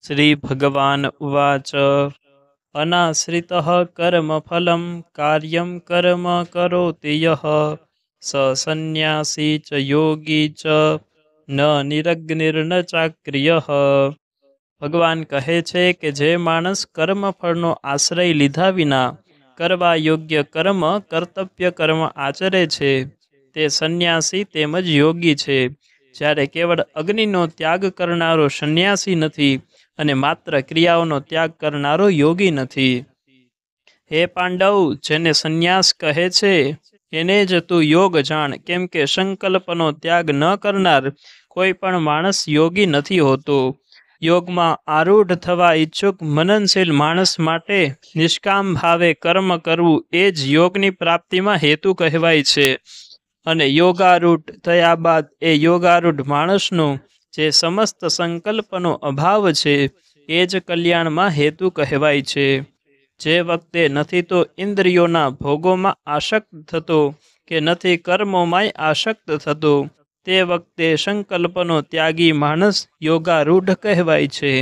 श्रीभगवान् उवाच अनाश्रितः कर्मफलं कार्यं कर्म करोति यः स सन्न्यासी च योगी च न નિરગ્નિર્ન ચાક્રિયઃ। ભગવાન કહે છે કે જે માણસ કર્મફળનો આશ્રય લીધા વિના કરવા યોગ્ય કર્મ કર્તવ્ય કર્મ આચરે છે તે સંન્યાસી તેમજ યોગી છે, જ્યારે કેવળ અગ્નિનો ત્યાગ કરનારો સંન્યાસી નથી અને માત્ર ક્રિયાઓનો ત્યાગ કરનારો યોગી નથી। હે પાંડવ, જેને સંન્યાસ કહે છે એને જ તું યોગ જાણ, કેમ કે સંકલ્પનો ત્યાગ ન કરનાર કોઈ પણ માણસ યોગી નથી હોતો। યોગમાં આરૂઢ થવા ઈચ્છુક મનનશીલ માણસ માટે નિષ્કામ ભાવે કર્મ કરવું એ જ યોગની પ્રાપ્તિમાં હેતુ કહેવાય છે, અને યોગારૂઢ થયા બાદ એ યોગારૂઢ માણસનો જે સમસ્ત સંકલ્પનો અભાવ છે એ જ કલ્યાણમાં હેતુ કહેવાય છે। જે વખતે નથી તો ઇન્દ્રિયોના ભોગોમાં આસક્ત થતો કે નથી કર્મોમાંય આસક્ત થતો તે વખતે સંકલ્પનો ત્યાગી માણસ યોગારૂઢ કહેવાય છે।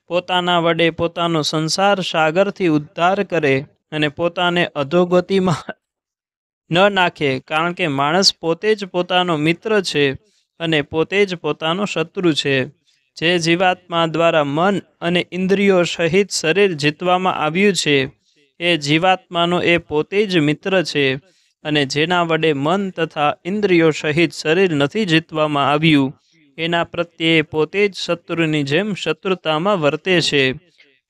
પોતાના વડે પોતાનો સંસાર સાગરથી ઉદ્ધાર કરે અને પોતાને અધોગતિમાં ન નાખે, કારણ કે માણસ પોતે જ પોતાનો મિત્ર છે અને પોતે જ પોતાનો શત્રુ છે। જે જીવાત્મા દ્વારા મન અને ઇન્દ્રિયો સહિત શરીર જીતવામાં આવ્યું છે એ જીવાત્માનો એ પોતે જ મિત્ર છે, અને જેના વડે મન તથા ઇન્દ્રિયો સહિત શરીર નથી જીતવામાં આવ્યું એના પ્રત્યે પોતે જ શત્રુની જેમ શત્રુતામાં વર્તે છે।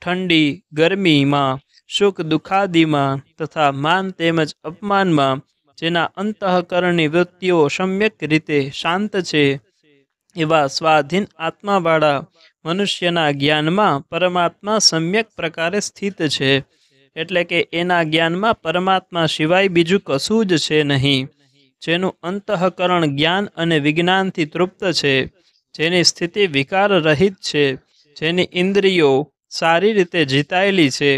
ઠંડી ગરમીમાં, સુખ દુઃખાદિમાં તથા માન તેમજ અપમાનમાં જેના અંતઃકરણની વૃત્તિઓ સમ્યક રીતે શાંત છે એવા સ્વાધીન આત્માવાળા મનુષ્યના જ્ઞાનમાં પરમાત્મા સમ્યક પ્રકારે સ્થિત છે, એટલે કે એના જ્ઞાનમાં પરમાત્મા સિવાય બીજું કશું જ છે નહીં। જેનું અંતઃકરણ જ્ઞાન અને વિજ્ઞાનથી તૃપ્ત છે, જેની સ્થિતિ વિકાર રહિત છે, જેની ઇન્દ્રિયો સારી રીતે જીતાયેલી છે,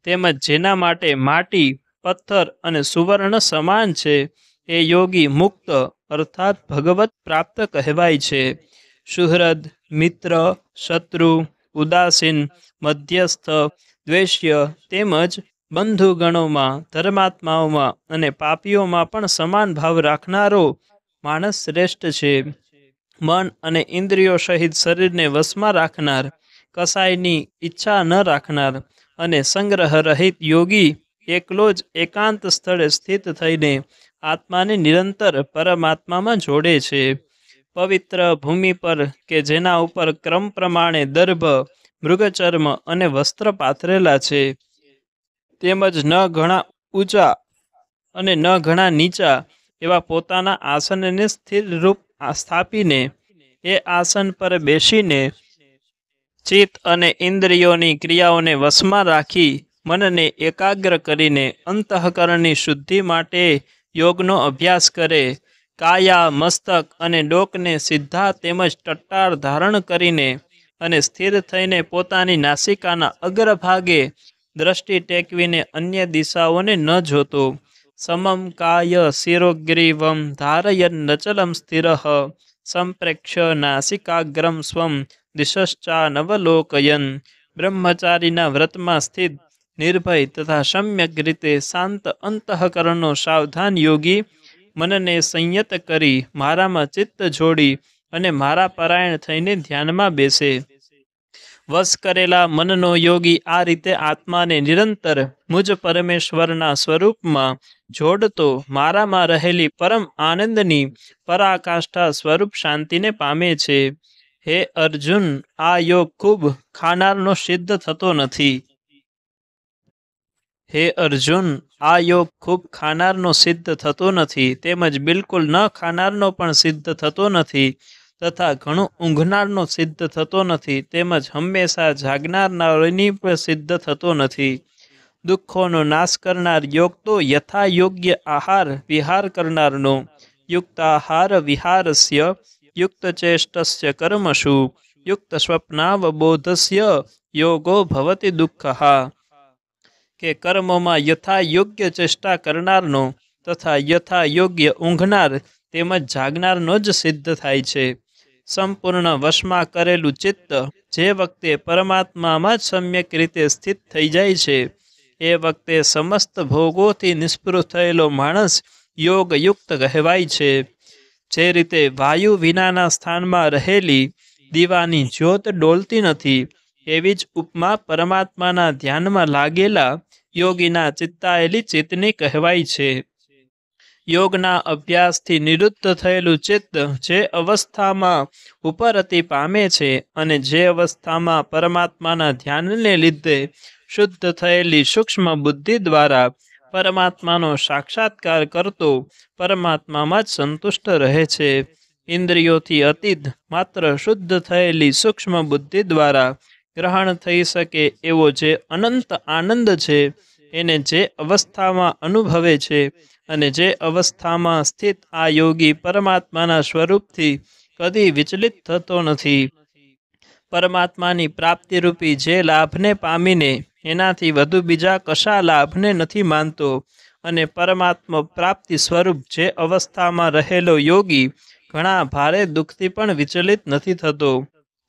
તેમજ જેના માટે માટી પથ્થર અને સુવર્ણ સમાન છે એ યોગી મુક્ત અર્થાત ભગવત પ્રાપ્ત કહેવાય છે। સુહૃદ, મિત્ર, શત્રુ, ઉદાસીન, મધ્યસ્થ, દ્વેષ્ય તેમજ બંધુગણોમાં, ધર્માત્માઓમાં અને પાપીઓમાં પણ સમાન ભાવ રાખનારો માણસ શ્રેષ્ઠ છે। મન અને ઇન્દ્રિયો સહિત શરીરને વશમાં રાખનાર, કસાયની ઈચ્છા ન રાખનાર અને સંગ્રહ રહિત યોગી એકલો જ એકાંત સ્થળે સ્થિત થઈને આત્માને નિરંતર પરમાત્મામાં જોડે છે। પવિત્ર ભૂમિ પર કે જેના ઉપર ક્રમ પ્રમાણે દર્ભ, મૃગચર્મ અને વસ્ત્ર પાથરેલા છે, તેમજ ન ઘણા ઊંચા અને ન ઘણા નીચા એવા પોતાના આસનને સ્થિર રૂપ સ્થાપીને એ આસન પર બેસીને ચિત્ત અને ઇન્દ્રિયોની ક્રિયાઓને વશમાં રાખી મનને એકાગ્ર કરીને અંતઃકરણની શુદ્ધિ માટે યોગનો અભ્યાસ કરે, કાયા, મસ્તક અને ડોકને સીધા તેમજ ટટ્ટાર ધારણ કરીને અને સ્થિર થઈને પોતાની નાસિકાના અગ્રભાગે દ્રષ્ટિ ટેકવીને અન્ય દિશાઓને ન જોતો, સમમ કાય શિરોગ્રીવમ ધારયન્નચલમ સ્થિરઃ સંપ્રેક્ષ્ય નાસિકાગ્રમ સ્વમ દિશશ્ચાનવલોકયન, બ્રહ્મચારીના વ્રતમાં સ્થિત નિર્ભય તથા સમ્યક રીતે શાંત અંતઃકરણનો સાવધાન યોગી મનને સંયત કરી મારામાં ચિત્ત જોડી અને મારા પરાયણ થઈને ધ્યાનમાં બેસે। વશ કરેલા મનનો યોગી આ રીતે આત્માને નિરંતર મુજ પરમેશ્વરના સ્વરૂપમાં જોડતો મારામાં રહેલી પરમ આનંદની પરાકાષ્ઠા સ્વરૂપ શાંતિને પામે છે। હે અર્જુન, આ યોગ ખૂબ ખાનારનો સિદ્ધ થતો નથી। હે અર્જુન, આ યોગ ખૂબ ખાનારનો સિદ્ધ થતો નથી, તેમજ બિલકુલ ન ખાનારનો પણ સિદ્ધ થતો નથી, તથા ઘણું ઊંઘનારનો સિદ્ધ થતો નથી, તેમજ હંમેશા જાગનારની પણ સિદ્ધ થતો નથી। દુઃખોનો નાશ કરનાર યોગ તો યથા યોગ્ય આહાર વિહાર કરનારનો, યુક્તાહાર વિહારસ્ય યુક્ત ચેષ્ટસ્ય કર્મસુ યુક્ત સ્વપ્નાવબોધસ્ય યોગો ભવતિ દુઃખઃ, કે કર્મોમાં યથા યોગ્ય ચેષ્ટા કરનારનો તથા યથા યોગ્ય ઊંઘનાર તેમજ જાગનારનો જ સિદ્ધ થાય છે। સંપૂર્ણ વશમાં કરેલું ચિત્ત જે વખતે પરમાત્મામાં જ સમ્યક રીતે સ્થિત થઈ જાય છે, એ વખતે સમસ્ત ભોગોથી નિસ્પૃહ થયેલો માણસ યોગયુક્ત કહેવાય છે. જે રીતે વાયુ વિનાના સ્થાનમાં રહેલી દીવાની જ્યોત ડોલતી નથી, એવી જ ઉપમા પરમાત્માના ધ્યાનમાં લાગેલા યોગીના ચિત્તાયેલી ચિત્તની કહેવાય છે. યોગના અભ્યાસથી નિરુદ્ધ થયેલું ચિત્ત જે અવસ્થામાં ઉપરતી પામે છે અને જે અવસ્થામાં પરમાત્માના ધ્યાનને લીધે શુદ્ધ થયેલી સૂક્ષ્મ બુદ્ધિ દ્વારા પરમાત્માનો સાક્ષાત્કાર કરતો પરમાત્મામાં જ સંતુષ્ટ રહે છે. ઇન્દ્રિયોથી અતીત માત્ર શુદ્ધ થયેલી સૂક્ષ્મ બુદ્ધિ દ્વારા ગ્રહણ થઈ શકે એવો જે અનંત આનંદ છે, એને જે અવસ્થામાં અનુભવે છે અને જે અવસ્થામાં સ્થિત આ યોગી પરમાત્માના સ્વરૂપથી કદી વિચલિત થતો નથી. પરમાત્માની પ્રાપ્તિરૂપી જે લાભને પામીને એનાથી વધુ બીજા કશા લાભને નથી માનતો અને પરમાત્મા પ્રાપ્તિ સ્વરૂપ જે અવસ્થામાં રહેલો યોગી ઘણા ભારે દુઃખથી પણ વિચલિત નથી થતો.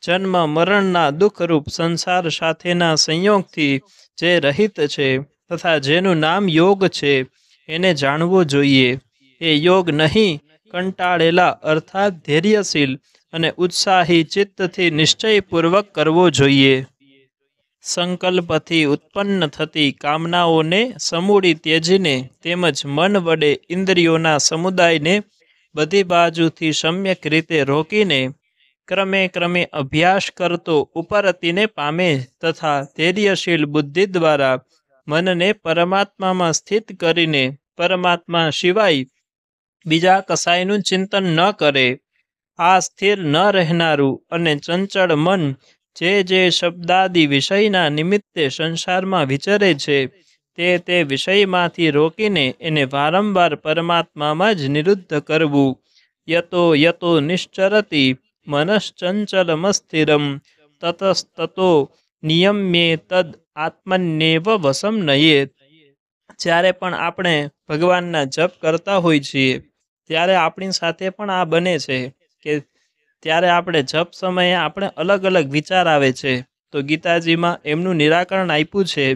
જન્મ મરણના દુઃખરૂપ સંસાર સાથેના સંયોગથી જે રહિત છે તથા જેનું નામ યોગ છે, એને જાણવું જોઈએ. એ યોગ નહીં, કંટાળેલા અર્થાત ધૈર્યશીલ અને ઉત્સાહી ચિત્તથી નિશ્ચયપૂર્વક કરવો જોઈએ. સંકલ્પથી ઉત્પન્ન થતી કામનાઓને સમૂળી ત્યજીને તેમજ મન વડે ઇન્દ્રિયોના સમુદાયને બધી બાજુથી સમ્યક રીતે રોકીને ક્રમે ક્રમે અભ્યાસ કરતો ઉપરતીને પામે તથા ધૈર્યશીલ બુદ્ધિ દ્વારા મનને પરમાત્મામાં સ્થિત કરીને પરમાત્મા સિવાય બીજા કસાયનું ચિંતન ન કરે. આ સ્થિર ન રહેનારું અને ચંચળ મન જે શબ્દાદિ વિષયના નિમિત્તે સંસારમાં વિચરે છે, તે વિષયમાંથી રોકીને એને વારંવાર પરમાત્મામાં જ નિરુદ્ધ કરવું. યતો યતો નિશ્ચરતી મનશ્ચંચલમસ્થિરમ તતસ્તતો નિયમ્યે તદ આત્મન્યેવ વશમ નયેત. જ્યારે પણ આપણે ભગવાનના જપ કરતા હોઈએ છીએ ત્યારે આપણી સાથે પણ આ બને છે કે ત્યારે આપણે જપ સમયે આપણે અલગ અલગ વિચાર આવે છે. તો ગીતાજીમાં એમનું નિરાકરણ આપ્યું છે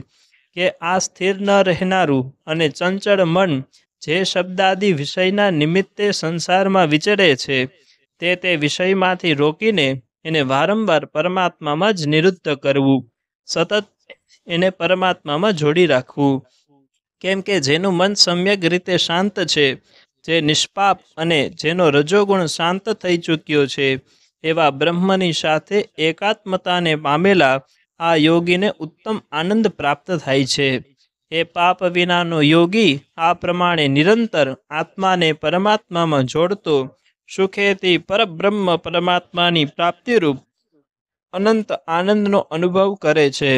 કે આ સ્થિર ન રહેનારું અને ચંચળ મન જે શબ્દાદિ વિષયના નિમિત્તે સંસારમાં વિચરે છે, તે વિષયમાંથી રોકીને એને વારંવાર પરમાત્મામાં જ નિરુદ્ધ કરવું, સતત એને પરમાત્મામાં જોડી રાખવું. કેમ કે જેનું મન સમ્યક રીતે શાંત છે, જે નિષ્પાપ અને જેનો રજોગુણ શાંત થઈ ચૂક્યો છે, એવા બ્રહ્મની સાથે એકાત્મતાને પામેલા આ યોગીને ઉત્તમ આનંદ પ્રાપ્ત થાય છે. એ પાપ વિનાનો યોગી આ પ્રમાણે નિરંતર આત્માને પરમાત્મામાં જોડતો સુખેથી પરબ્રહ્મ પરમાત્માની પ્રાપ્તિરૂપ અનંત આનંદનો અનુભવ કરે છે.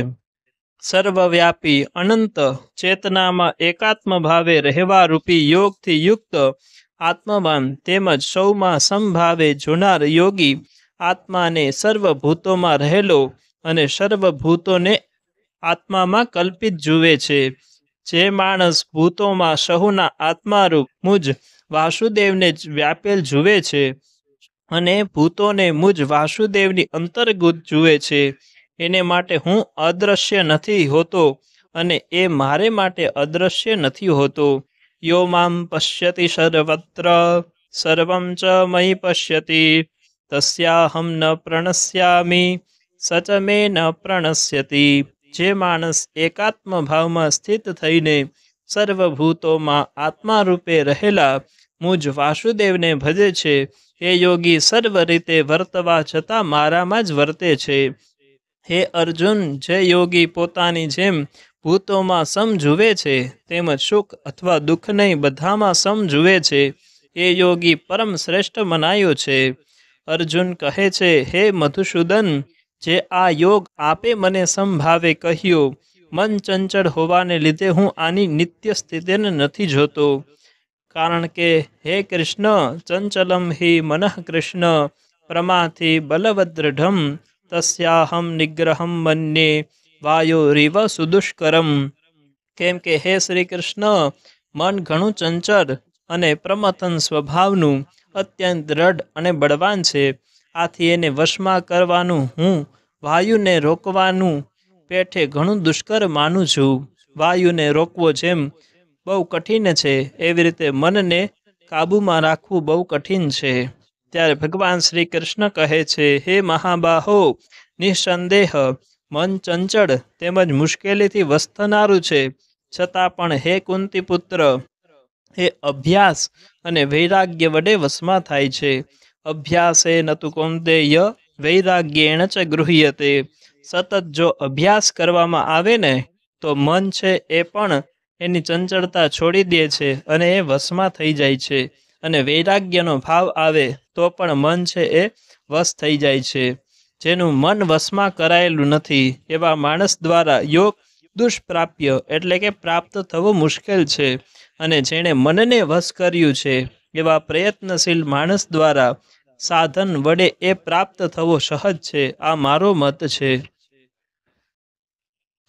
સર્વવ્યાપી અનંત ચેતનામાં એકાત્મ ભાવે રહેવા રૂપી યોગથી યુક્ત આત્મવાન તેમજ સૌમાં સમભાવે જોનાર યોગી આત્માને સર્વભૂતોમાં રહેલો અને સર્વભૂતોને આત્મામાં કલ્પિત જુએ છે. જે માણસ ભૂતોમાં સહુના આત્મારૂપ મુજ વાસુદેવને જ વ્યાપેલ જુએ છે અને ભૂતોને મુજ વાસુદેવની અંતર્ગત જુએ છે, એને માટે હું અદ્રશ્ય નથી હોતો અને એ મારે માટે અદ્રશ્ય નથી હોતો. યો મામ પશ્યતિ સર્વત્ર સર્વં ચ મયિ પશ્યતિ તસ્યાહમ ન પ્રણશ્યામિ સચ મે ન પ્રણશ્યતિ. જે માણસ એકાત્મ ભાવમાં સ્થિત થઈને સર્વભૂતોમાં આત્મારૂપે રહેલા મુજ વાસુદેવને ભજે છે, એ યોગી સર્વ રીતે વર્તવા છતાં મારામાં જ વર્તે છે. હે અર્જુન, જે યોગી પોતાની જેમ ભૂતોમાં સમ જુએ છે તેમજ સુખ અથવા દુઃખને બધામાં સમ જુએ છે, એ યોગી પરમ શ્રેષ્ઠ મનાયો છે. અર્જુન કહે છે, હે મધુસૂદન, જે આ યોગ આપે મને સમભાવે કહ્યો, મન ચંચળ હોવાને લીધે હું આની નિત્ય સ્થિતિને નથી જોતો. કારણ કે હે કૃષ્ણ, ચંચલમ હિ મનઃ કૃષ્ણ પ્રમાથી બલવદ્રઢમ તસ્યાહમ નિગ્રહમ મન્યે વાયોરીવ સુદુષ્કરમ. કેમ કે હે શ્રી કૃષ્ણ, મન ઘણું ચંચળ અને પ્રમથન સ્વભાવનું અત્યંત દ્રઢ અને બળવાન છે. આથી એને વશમાં કરવાનું હું વાયુને રોકવાનું પેઠે ઘણું દુષ્કર માનું છું. વાયુને રોકવો જેમ બહુ કઠિન છે એવી રીતે મનને કાબૂમાં રાખવું બહુ કઠિન છે. ત્યારે ભગવાન શ્રી કૃષ્ણ કહે છે, હે મહાબાહો, નિઃસંદેહ મન ચંચળ તેમજ મુશ્કેલીથી વસ્તનારું છે, છતાં પણ હે કુંતી પુત્ર, એ અભ્યાસ અને વૈરાગ્ય વડે વશમાં થાય છે. અભ્યાસે નતુ કૌંતેય વૈરાગ્યેણ ચ ગૃહ્યતે. સતત જો અભ્યાસ કરવામાં આવે ને તો મન છે એ પણ એની ચંચળતા છોડી દે છે અને એ વશમાં થઈ જાય છે. અને વૈરાગ્યનો ભાવ આવે તો પણ મન છે એ વશ થઈ જાય છે. જેનું મન વશમાં કરાયેલું નથી એવા માણસ દ્વારા યોગ દુષ્પ્રાપ્ય એટલે કે પ્રાપ્ત થવું મુશ્કેલ છે. અને જેણે મનને વશ કર્યું છે એવા પ્રયત્નશીલ માણસ દ્વારા સાધન વડે એ પ્રાપ્ત થવો સહજ છે. આ મારો મત છે.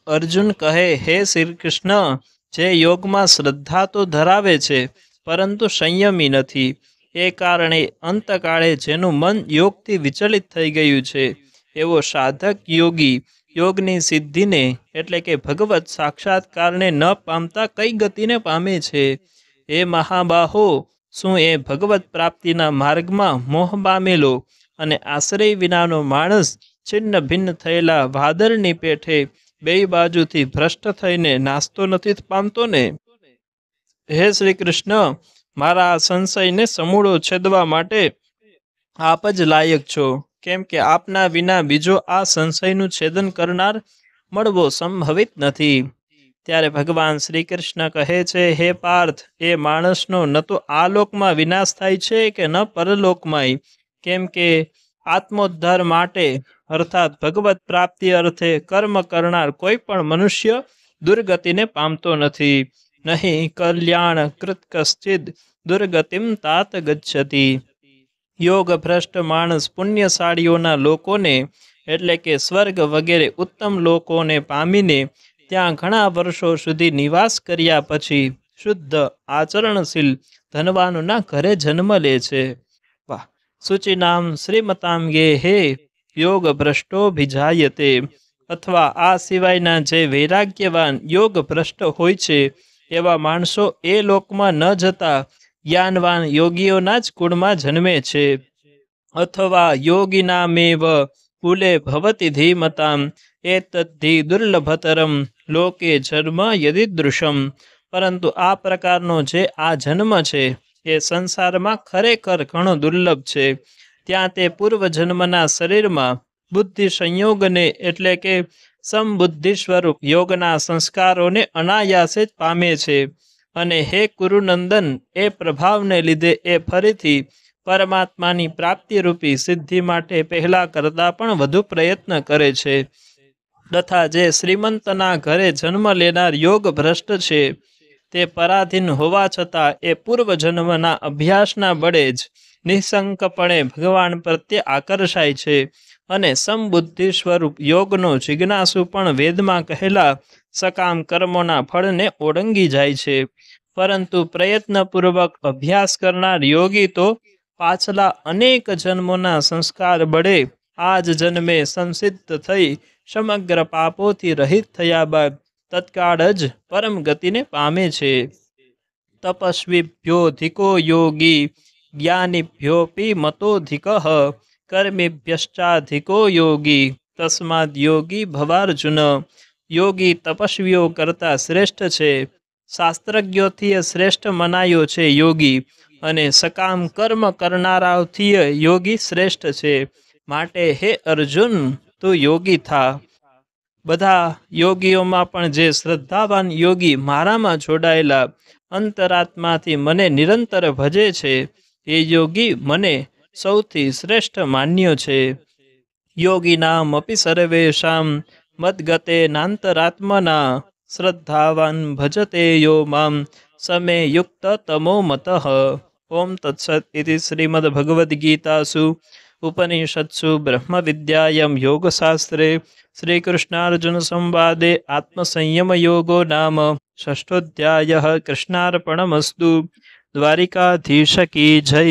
અર્જુન કહે, હે શ્રી કૃષ્ણ, જે યોગમાં શ્રદ્ધા તો ધરાવે છે પરંતુ સંયમી નથી, એ કારણે અંતકાળે જેનું મન યોગથી વિચલિત થઈ ગયું છે એવો સાધક યોગી યોગની સિદ્ધિને એટલે કે ભગવત સાક્ષાત્કારને ન પામતા કઈ ગતિને પામે છે? એ મહાબાહો, શું એ ભગવત પ્રાપ્તિના માર્ગમાં મોહ પામેલો અને આશ્રય વિનાનો માણસ છિન્ન ભિન્ન થયેલા વાદળની પેઠે બે બાજુથી ભ્રષ્ટ થઈને નાસ્તો નથી પામતો ને? હે શ્રી કૃષ્ણ, મારા આ સંશયને સમૂળો છેદવા માટે આપ જ લાયક છો, કેમ કે આપના વિના બીજો આ સંશયનું છેદન કરનાર મળવો સંભવિત નથી. ત્યારે ભગવાન શ્રી કૃષ્ણ કહે છે, હે પાર્થ, એ માણસનો ન તો આ લોકમાં વિનાશ થાય છે કે ન પરલોકમાંય, કેમ કે આત્મોદ્ધાર માટે અર્થાત ભગવત પ્રાપ્તિ અર્થે કર્મ કરનાર કોઈ પણ મનુષ્ય દુર્ગતિને પામતો નથી. નહીં કલ્યાણ કૃત કશ્ચિદ દુર્ગતિમ તાત ગચ્છતિ. યોગ ભ્રષ્ટ માણસ પુણ્યશાળીઓના લોકોને એટલે કે સ્વર્ગ વગેરે ઉત્તમ લોકોને પામીને ત્યાં ઘણા વર્ષો સુધી નિવાસ કર્યા પછી શુદ્ધ આચરણશીલ ધનવાનોના ઘરે જન્મ લે છે. વાહ! શુચિનામ શ્રીમતામ હે યોગ ભ્રષ્ટોભિજાયતે. અથવા આ સિવાયના જે વૈરાગ્યવાન યોગ ભ્રષ્ટ હોય છે એવા માણસો એ લોકમાં ન જતા જ્ઞાનવાન યોગીઓના જ કુળમાં જન્મે છે. અથવા યોગિનામેવ કુલે ભવતિ ધીમતામ એતદ્ધિ દુર્લભતરમ લોકે જન્મ યદિદૃશમ. પરંતુ આ પ્રકારનો જે આ જન્મ છે એ સંસારમાં ખરેખર ઘણો દુર્લભ છે. ત્યાં તે પૂર્વજન્મના શરીરમાં બુદ્ધિ સંયોગને એટલે કે સમબુદ્ધિ સ્વરૂપ યોગના સંસ્કારોને અનાયાસે જ પામે છે. અને હે કુરુનંદન, એ પ્રભાવને લીધે એ ફરીથી પરમાત્માની પ્રાપ્તિરૂપી સિદ્ધિ માટે પહેલાં કરતાં પણ વધુ પ્રયત્ન કરે છે. તથા જે શ્રીમંતના ઘરે જન્મ લેનાર યોગ ભ્રષ્ટ છે તે પરાધીન હોવા છતાં એ પૂર્વજન્મના અભ્યાસના બળે જ નિઃશંકપણે ભગવાન પ્રત્યે આકર્ષાય છે અને સમબુદ્ધિ સ્વરૂપ યોગનો જિજ્ઞાસુ પણ વેદમાં કહેલા સકામ કર્મોના ફળને ઓળંગી જાય છે. પરંતુ પ્રયત્નપૂર્વક અભ્યાસ કરનાર યોગી તો પાછલા અનેક જન્મોના સંસ્કાર બળે આ જ જન્મે સંસિદ્ધ થઈ સમગ્ર પાપોથી રહિત થયા બાદ તત્કાળ જ પરમ ગતિને પામે છે. તપસ્વીભ્યોધિકો યોગી જ્ઞાનીભ્યોપી મતોધિકઃ કર્મીભ્યશ્ચાધિકો યોગી તસ્માદ યોગી ભવાર્જુન. યોગી તપસ્વીઓ કરતાં શ્રેષ્ઠ છે, શાસ્ત્રજ્ઞોથી શ્રેષ્ઠ મનાયો છે યોગી, અને સકામ કર્મ કરનારાઓથી યોગી શ્રેષ્ઠ છે. માટે હે અર્જુન, તું યોગી થા. બધા યોગીઓમાં પણ જે શ્રદ્ધાવાન યોગી મારામાં જોડાયેલા અંતરાત્માથી મને નિરંતર ભજે છે એ યોગી મને સૌથી શ્રેષ્ઠ માન્યો છે. યોગીનામ અપી સર્વેષામ મદ્ગતે નાંતરાત્મના શ્રદ્ધાવાન ભજતે યો મામ સમે યુક્ત તમો મતઃ. ઓમ તત્સત ઇતિ શ્રીમદ્ભગવદ્ગીતાસુ ઉપનિષત્સુ બ્રહ્મ વિદ્યાયામ યોગશાસ્ત્રે શ્રીકૃષ્ણાર્જુન સંવાદે આત્મસંયમ યોગો નામ ષષ્ઠોધ્યાયઃ. કૃષ્ણાર્પણમસ્તુ. દ્વારિકાધીશ કી જય.